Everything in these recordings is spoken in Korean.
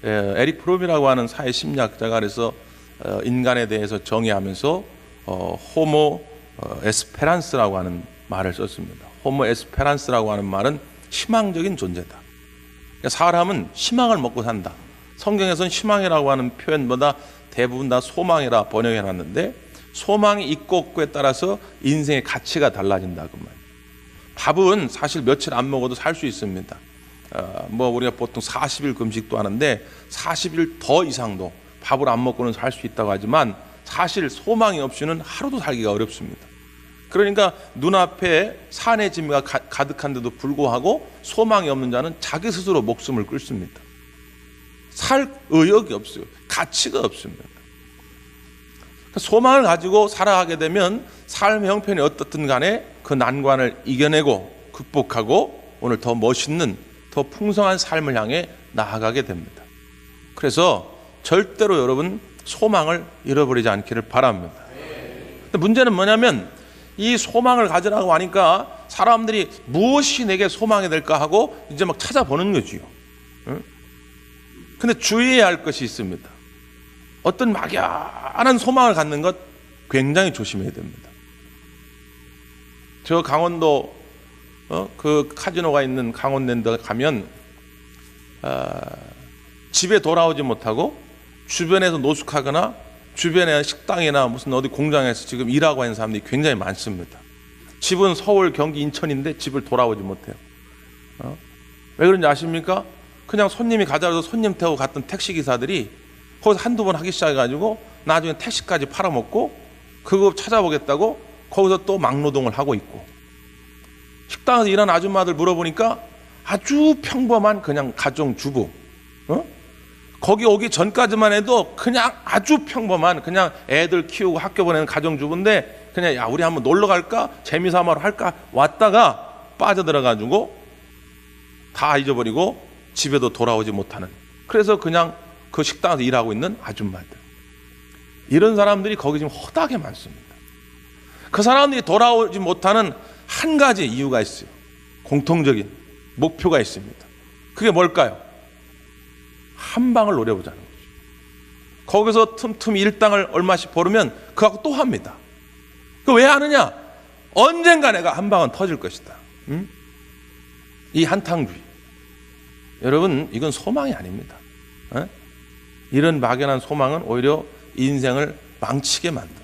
에릭 프롬이라고 하는 사회 심리학자가 그래서 인간에 대해서 정의하면서 호모 에스페란스라고 하는 말을 썼습니다. 호모 에스페란스라고 하는 말은 희망적인 존재다. 그러니까 사람은 희망을 먹고 산다. 성경에서는 희망이라고 하는 표현보다 대부분 다 소망이라 번역해놨는데, 소망이 있고 없고에 따라서 인생의 가치가 달라진다 그 말. 밥은 사실 며칠 안 먹어도 살 수 있습니다. 우리가 보통 40일 금식도 하는데 40일 더 이상도 밥을 안 먹고는 살 수 있다고 하지만, 사실 소망이 없이는 하루도 살기가 어렵습니다. 그러니까 눈앞에 산의 진미가 가득한데도 불구하고 소망이 없는 자는 자기 스스로 목숨을 끊습니다. 살 의욕이 없어요. 가치가 없습니다. 소망을 가지고 살아가게 되면 삶의 형편이 어떻든 간에 그 난관을 이겨내고 극복하고 오늘 더 멋있는, 더 풍성한 삶을 향해 나아가게 됩니다. 그래서 절대로 여러분 소망을 잃어버리지 않기를 바랍니다. 근데 문제는 뭐냐면, 이 소망을 가지라고 하니까 사람들이 무엇이 내게 소망이 될까 하고 이제 막 찾아보는 거지요. 근데 주의해야 할 것이 있습니다. 어떤 막연한 소망을 갖는 것 굉장히 조심해야 됩니다. 저 강원도 그 카지노가 있는 강원랜드 가면 집에 돌아오지 못하고 주변에서 노숙하거나 주변에 식당이나 무슨 어디 공장에서 지금 일하고 있는 사람들이 굉장히 많습니다. 집은 서울, 경기, 인천인데 집을 돌아오지 못해요. 왜 그런지 아십니까? 그냥 손님이 가자고 해서 손님 태우고 갔던 택시기사들이 거기서 한두 번 하기 시작해가지고 나중에 택시까지 팔아먹고 그거 찾아보겠다고 거기서 또 막노동을 하고 있고, 식당에서 일하는 아줌마들 물어보니까 아주 평범한 그냥 가정주부, 거기 오기 전까지만 해도 그냥 아주 평범한 그냥 애들 키우고 학교 보내는 가정주부인데, 그냥 야 우리 한번 놀러 갈까? 재미삼아로 할까? 왔다가 빠져들어가지고 다 잊어버리고 집에도 돌아오지 못하는, 그래서 그냥 그 식당에서 일하고 있는 아줌마들, 이런 사람들이 거기 지금 허다하게 많습니다. 그 사람들이 돌아오지 못하는 한 가지 이유가 있어요. 공통적인 목표가 있습니다. 그게 뭘까요? 한 방을 노려보자는 거죠. 거기서 틈틈이 일당을 얼마씩 벌으면 그하고 또 합니다. 그 왜 하느냐? 언젠가 내가 한 방은 터질 것이다. 이 한탕주의. 여러분, 이건 소망이 아닙니다. 이런 막연한 소망은 오히려 인생을 망치게 만들어요.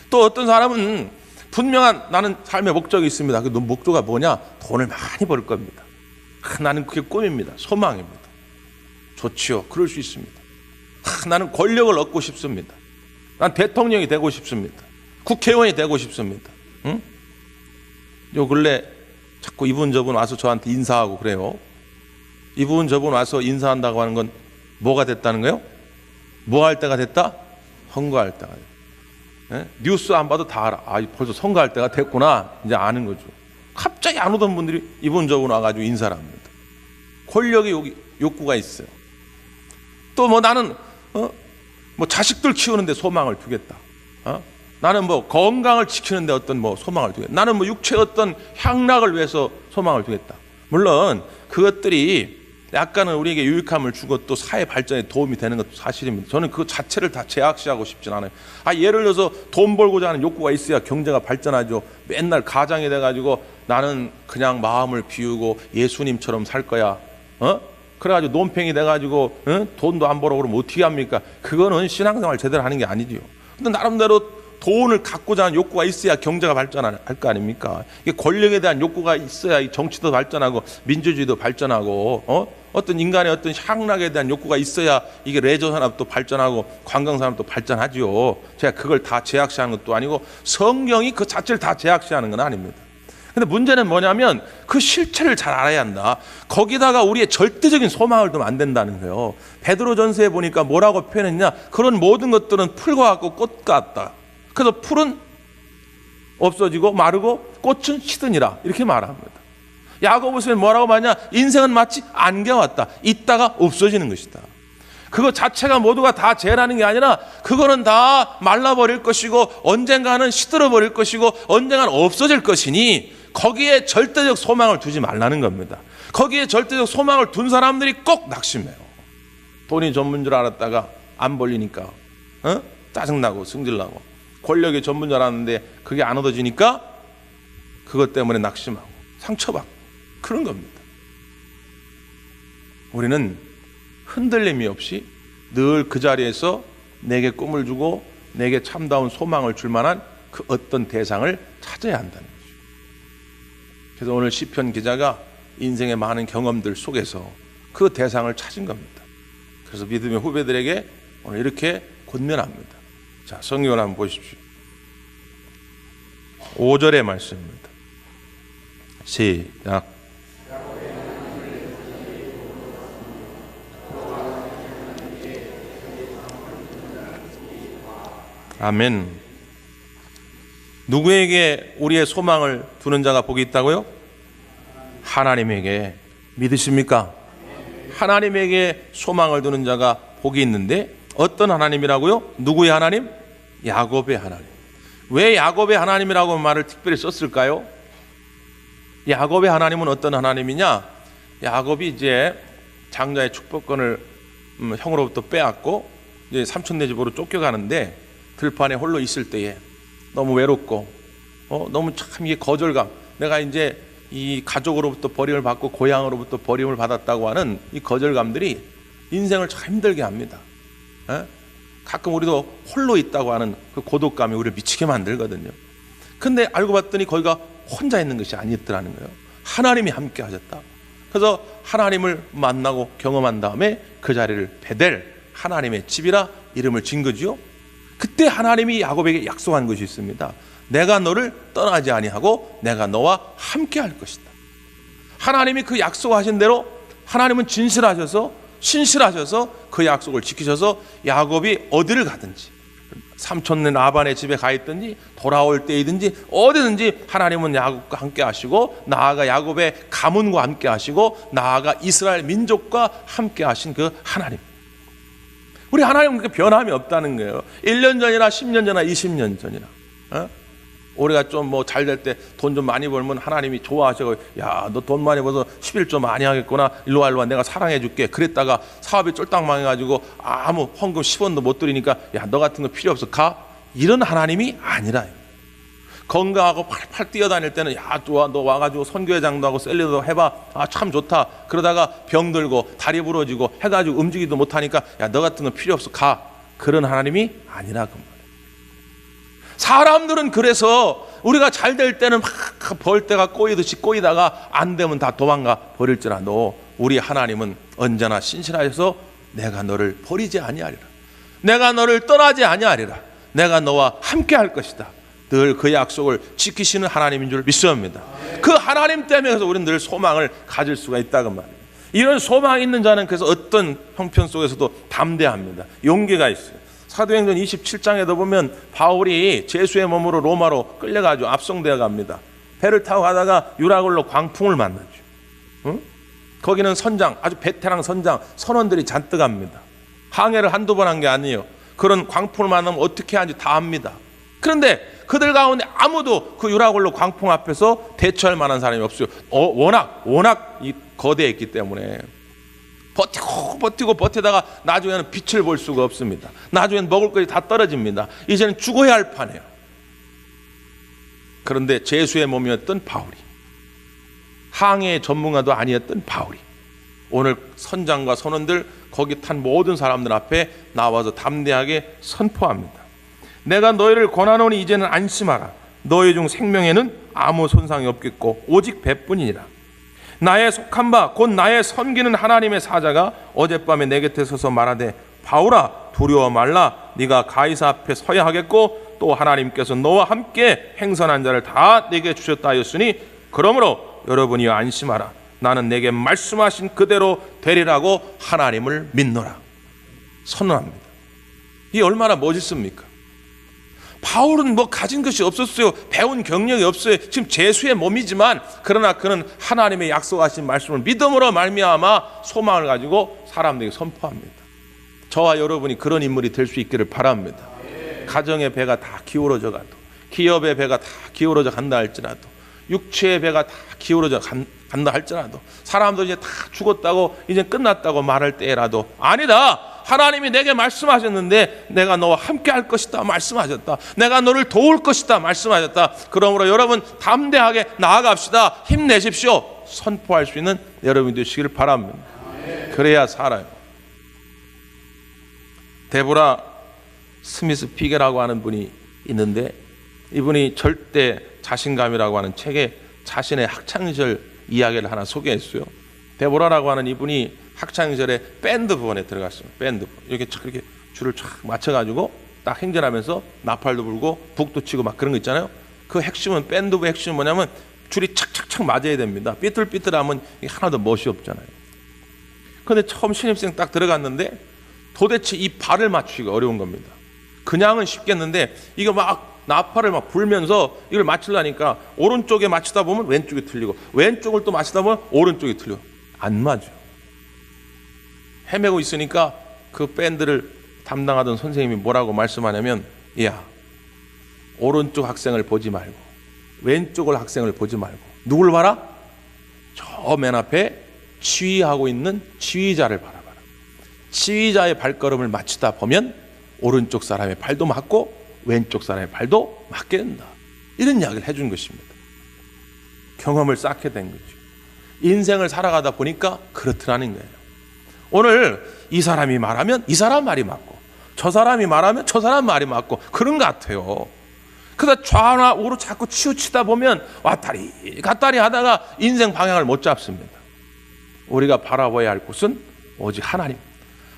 또 어떤 사람은 분명한 나는 삶의 목적이 있습니다. 그 목표가 뭐냐? 돈을 많이 벌 겁니다. 나는 그게 꿈입니다. 소망입니다. 좋지요. 그럴 수 있습니다. 나는 권력을 얻고 싶습니다. 난 대통령이 되고 싶습니다. 국회의원이 되고 싶습니다. 요 근래 자꾸 이분 저분 와서 저한테 인사하고 그래요. 이분 저분 와서 인사한다고 하는 건 뭐가 됐다는 거예요? 뭐 할 때가 됐다? 선거할 때가 됐다. 뉴스 안 봐도 다 알아. 아, 벌써 선거할 때가 됐구나. 이제 아는 거죠. 갑자기 안 오던 분들이 이분 저분 와가지고 인사를 합니다. 권력의 욕구가 있어요. 또 나는 자식들 키우는데 소망을 두겠다. 나는 건강을 지키는데 어떤 소망을 두겠다. 나는 육체의 어떤 향락을 위해서 소망을 두겠다. 물론 그것들이 약간은 우리에게 유익함을 주고 또 사회 발전에 도움이 되는 것도 사실입니다. 저는 그 자체를 다 제약시하고 싶진 않아요. 예를 들어서 돈 벌고자 하는 욕구가 있어야 경제가 발전하죠. 맨날 가장이 돼가지고 나는 그냥 마음을 비우고 예수님처럼 살 거야. 그래가지고 논팽이 돼가지고 돈도 안 벌어 그러면 어떻게 합니까? 그거는 신앙생활 제대로 하는 게 아니죠. 근데 나름대로 돈을 갖고자 하는 욕구가 있어야 경제가 발전할 거 아닙니까? 이게 권력에 대한 욕구가 있어야 이 정치도 발전하고 민주주의도 발전하고 어떤 인간의 어떤 향락에 대한 욕구가 있어야 이게 레저 산업도 발전하고 관광 산업도 발전하지요. 제가 그걸 다 제약시하는 것도 아니고 성경이 그 자체를 다 제약시하는 건 아닙니다. 근데 문제는 뭐냐면 그 실체를 잘 알아야 한다. 거기다가 우리의 절대적인 소망을 두면 안 된다는 거예요. 베드로전서에 보니까 뭐라고 표현했냐? 그런 모든 것들은 풀과 같고 꽃 같다. 그래서 풀은 없어지고 마르고 꽃은 시드니라 이렇게 말합니다. 야고보서는 뭐라고 말하냐? 인생은 마치 안개와 같다. 있다가 없어지는 것이다. 그거 자체가 모두가 다 재라는 게 아니라 그거는 다 말라버릴 것이고 언젠가는 시들어버릴 것이고 언젠가는 없어질 것이니 거기에 절대적 소망을 두지 말라는 겁니다. 거기에 절대적 소망을 둔 사람들이 꼭 낙심해요. 돈이 전부인 줄 알았다가 안 벌리니까 짜증나고 승질나고, 권력이 전부인 줄 알았는데 그게 안 얻어지니까 그것 때문에 낙심하고 상처받고 그런 겁니다. 우리는 흔들림이 없이 늘 그 자리에서 내게 꿈을 주고 내게 참다운 소망을 줄 만한 그 어떤 대상을 찾아야 한다는 거죠. 그래서 오늘 시편 기자가 인생의 많은 경험들 속에서 그 대상을 찾은 겁니다. 그래서 믿음의 후배들에게 오늘 이렇게 권면합니다. 자, 성경을 한번 보십시오. 5절의 말씀입니다. 시작. 아멘. 누구에게 우리의 소망을 두는 자가 복이 있다고요? 하나님에게. 믿으십니까? 하나님에게 소망을 두는 자가 복이 있는데 어떤 하나님이라고요? 누구의 하나님? 야곱의 하나님. 왜 야곱의 하나님이라고 말을 특별히 썼을까요? 야곱의 하나님은 어떤 하나님이냐? 야곱이 이제 장자의 축복권을 형으로부터 빼앗고 이제 삼촌네 집으로 쫓겨가는데 들판에 홀로 있을 때에 너무 외롭고 너무 참 이게 거절감, 내가 이제 이 가족으로부터 버림을 받고 고향으로부터 버림을 받았다고 하는 이 거절감들이 인생을 참 힘들게 합니다. 가끔 우리도 홀로 있다고 하는 그 고독감이 우리를 미치게 만들거든요. 근데 알고 봤더니 거기가 혼자 있는 것이 아니었더라는 거예요. 하나님이 함께 하셨다. 그래서 하나님을 만나고 경험한 다음에 그 자리를 베델, 하나님의 집이라 이름을 지은 거지요. 그때 하나님이 야곱에게 약속한 것이 있습니다. 내가 너를 떠나지 아니하고 내가 너와 함께 할 것이다. 하나님이 그 약속하신 대로 하나님은 진실하셔서 신실하셔서 그 약속을 지키셔서 야곱이 어디를 가든지, 삼촌네 라반의 집에 가 있든지 돌아올 때이든지 어디든지 하나님은 야곱과 함께 하시고, 나아가 야곱의 가문과 함께 하시고, 나아가 이스라엘 민족과 함께 하신 그 하나님. 우리 하나님은 그렇게 변함이 없다는 거예요. 1년 전이나 10년 전이나 20년 전이나. 우리가 좀 뭐 잘 될 때 돈 좀 많이 벌면 하나님이 좋아하셔서, 야, 너 돈 많이 벌어서 11조 많이 하겠구나, 일로 와 내가 사랑해 줄게. 그랬다가 사업이 쫄딱 망해가지고 아무 헌금 10원도 못 드리니까, 야, 너 같은 거 필요 없어 가. 이런 하나님이 아니라, 건강하고 팔팔 뛰어다닐 때는 야, 너 와가지고 선교회장도 하고 셀리도 해봐, 아, 참 좋다. 그러다가 병들고 다리 부러지고 해가지고 움직이도 못하니까, 야, 너 같은 건 필요 없어 가. 그런 하나님이 아니라 그 말이에요. 사람들은 그래서 우리가 잘 될 때는 막 벌 때가 꼬이듯이 꼬이다가 안 되면 다 도망가 버릴지라도, 우리 하나님은 언제나 신실하셔서 내가 너를 버리지 아니하리라, 내가 너를 떠나지 아니하리라, 내가 너와 함께 할 것이다. 늘 그 약속을 지키시는 하나님인 줄 믿습니다. 그 하나님 때문에 우리는 늘 소망을 가질 수가 있다고 말이에요. 이런 소망이 있는 자는 그래서 어떤 형편 속에서도 담대합니다. 용기가 있어요. 사도행전 27장에도 보면 바울이 제수의 몸으로 로마로 끌려가지고 압송되어 갑니다. 배를 타고 가다가 유라굴로 광풍을 만나죠. 거기는 선장, 아주 베테랑 선장, 선원들이 잔뜩 합니다. 항해를 한두 번 한 게 아니에요. 그런 광풍을 만나면 어떻게 하는지 다 압니다. 그런데 그들 가운데 아무도 그 유라굴로 광풍 앞에서 대처할 만한 사람이 없어요. 워낙 이 거대했기 때문에 버티고 버티다가 나중에는 빛을 볼 수가 없습니다. 나중에는 먹을 것이 다 떨어집니다. 이제는 죽어야 할 판이에요. 그런데 제수의 몸이었던 바울이, 항해의 전문가도 아니었던 바울이 오늘 선장과 선원들, 거기 탄 모든 사람들 앞에 나와서 담대하게 선포합니다. 내가 너희를 권하노니 이제는 안심하라. 너희 중 생명에는 아무 손상이 없겠고 오직 배뿐이니라. 나의 속한 바 곧 나의 섬기는 하나님의 사자가 어젯밤에 내 곁에 서서 말하되, 바울아 두려워 말라. 네가 가이사 앞에 서야 하겠고 또 하나님께서 너와 함께 행선한 자를 다 내게 주셨다 하였으니, 그러므로 여러분이 안심하라. 나는 내게 말씀하신 그대로 되리라고 하나님을 믿노라. 선언합니다. 이게 얼마나 멋있습니까? 바울은 뭐 가진 것이 없었어요. 배운 경력이 없어요. 지금 제수의 몸이지만 그러나 그는 하나님의 약속하신 말씀을 믿음으로 말미암아 소망을 가지고 사람들에게 선포합니다. 저와 여러분이 그런 인물이 될 수 있기를 바랍니다. 가정의 배가 다 기울어져 가도, 기업의 배가 다 기울어져 간다 할지라도, 육체의 배가 다 기울어져 간다 할지라도, 사람도 이제 다 죽었다고 이제 끝났다고 말할 때라도, 아니다, 하나님이 내게 말씀하셨는데 내가 너와 함께 할 것이다 말씀하셨다, 내가 너를 도울 것이다 말씀하셨다. 그러므로 여러분 담대하게 나아갑시다, 힘내십시오, 선포할 수 있는 여러분이 되시기를 바랍니다. 그래야 살아요. 데보라 스미스 피게라고 하는 분이 있는데, 이분이 절대 자신감이라고 하는 책에 자신의 학창시절 이야기를 하나 소개했어요. 데보라라고 하는 이분이 학창시절에 밴드 부원에 들어갔어요. 밴드 부원. 이렇게 줄을 쫙 맞춰가지고 딱 행진하면서 나팔도 불고 북도 치고 막 그런 거 있잖아요. 그 핵심은, 밴드부 핵심은 뭐냐면 줄이 착착착 맞아야 됩니다. 삐뚤삐뚤하면 하나도 멋이 없잖아요. 그런데 처음 신입생 딱 들어갔는데 도대체 이 발을 맞추기가 어려운 겁니다. 그냥은 쉽겠는데 이거 막 나팔을 막 불면서 이걸 맞추려니까 오른쪽에 맞추다 보면 왼쪽이 틀리고, 왼쪽을 또 맞추다 보면 오른쪽이 틀리고, 안 맞아요. 헤매고 있으니까 그 밴드를 담당하던 선생님이 뭐라고 말씀하냐면, 야, 오른쪽 학생을 보지 말고 왼쪽을 학생을 보지 말고 누굴 봐라? 저 맨 앞에 지휘하고 있는 지휘자를 바라봐라. 지휘자의 발걸음을 맞추다 보면 오른쪽 사람의 발도 맞고 왼쪽 사람의 발도 맞게 된다. 이런 이야기를 해준 것입니다. 경험을 쌓게 된 거죠. 인생을 살아가다 보니까 그렇더라는 거예요. 오늘 이 사람이 말하면 이 사람 말이 맞고, 저 사람이 말하면 저 사람 말이 맞고, 그런 것 같아요. 그러다 좌나 우로 자꾸 치우치다 보면 왔다리 갔다리 하다가 인생 방향을 못 잡습니다. 우리가 바라봐야 할 곳은 오직 하나님.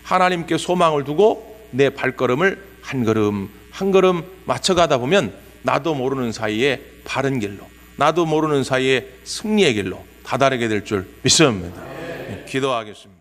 하나님께 소망을 두고 내 발걸음을 한 걸음 한 걸음 맞춰가다 보면 나도 모르는 사이에 바른 길로, 나도 모르는 사이에 승리의 길로 다다르게 될 줄 믿습니다. 기도하겠습니다.